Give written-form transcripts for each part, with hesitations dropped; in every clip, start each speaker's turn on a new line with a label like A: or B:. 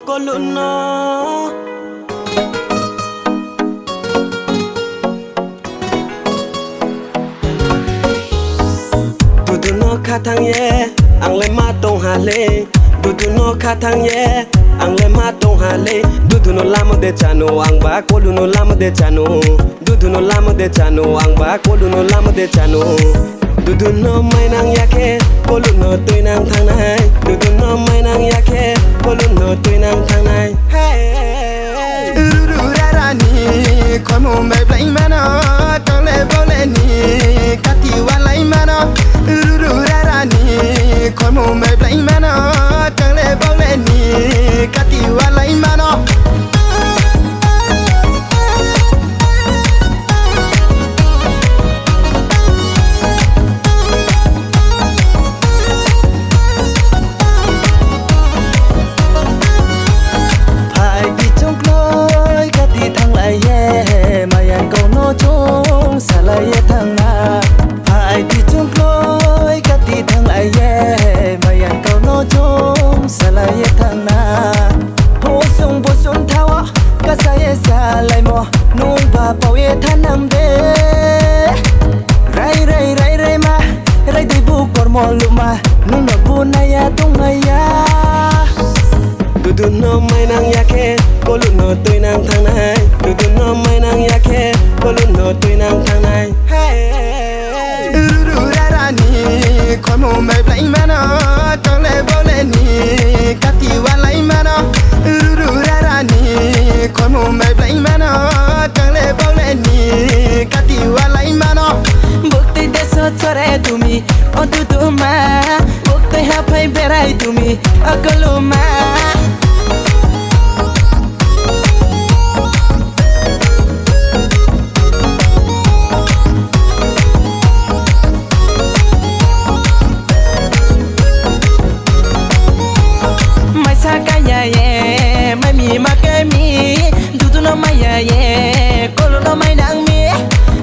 A: cô luôn nó tu nó khát thang ye ang le ma tông hà lê tu nó khát thang ye ang le ma tông hà lê tu nó làm de chano ang ba cô nó làm de chano tu nó làm de chano ang ba cô nó làm de chano tu nó mai nang yake cô nó tôi nang thang này tu nó mai nang yake cô nó tôi nang thang này
B: ra ra ni khói mù mây lấy mà nó trong lệ bao lệ ni cắt thì qua lấy mà nó ra ra ni khói mù mây lấy mà nó trong lệ bao lệ ni cắt thì qua lấy mà nó
C: chung xa lại thằng na phải thì chung lối cả thì thằng lại mà yang câu nó chung xa lại thằng na bố sung thao cả xa lại mò nung ba bao ye than nam de rai ma rai đi bu cor mò luma nung nó bu na ya tung ya
A: tu nó mai nang yake cô nó tôi nang thang này tu nó mai nang yake cô nó tôi nang thang này
B: ra ra ni khói mù mây lấy mà nó trong lệ bao lệ ni cắt thì qua lấy mà nó ra ra ni khói mù mây lấy mà nó trong lệ bao lệ ni cắt thì qua lấy mà nó
C: bước tới để sốt cho ra tumi ô tu ma bước tới hấp hay berai tumi ô cô ma mai mi ma cái mi tu nó mai ye cô nó mai đang mi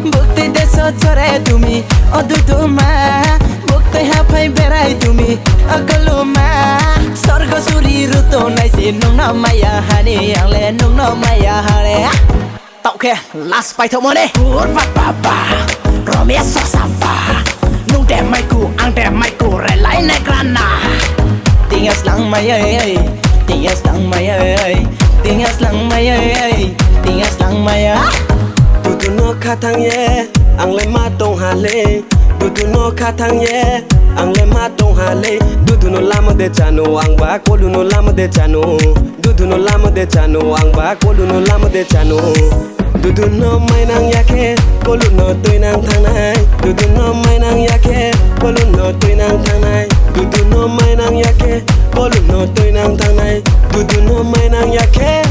C: bước tới để sốt cho ra tumi ô tu ma bước tới hấp hay berai tumi ô cô ma sorgo suri ruto nai sin nung nó mai ya hani yang le nung nó mai ya hare tao khe last bài thâu mơ đi cuốn vắt bà romia so samba nung đẹp mai cu ang đẹp mai cu rồi lấy này grana tiếng lăng mai ơi tiếng lăng mai ơi tiếng lăng mai ơi tiếng lăng mai á
A: tu nó khát thang ye ang le ma tông hà lê tu nó khát thang ye ang le ma tông hà lê tu nó làm de chano ang ba cô nó làm de chano tu nó làm de chano ang ba cô nó làm de chano tu nó mai nang yake cô nó tôi nang thang này tu nó mai nang yake cô nó tôi nang thang này tu nó mai nang yake cô nó tôi nang thang này tu nó mai nang yake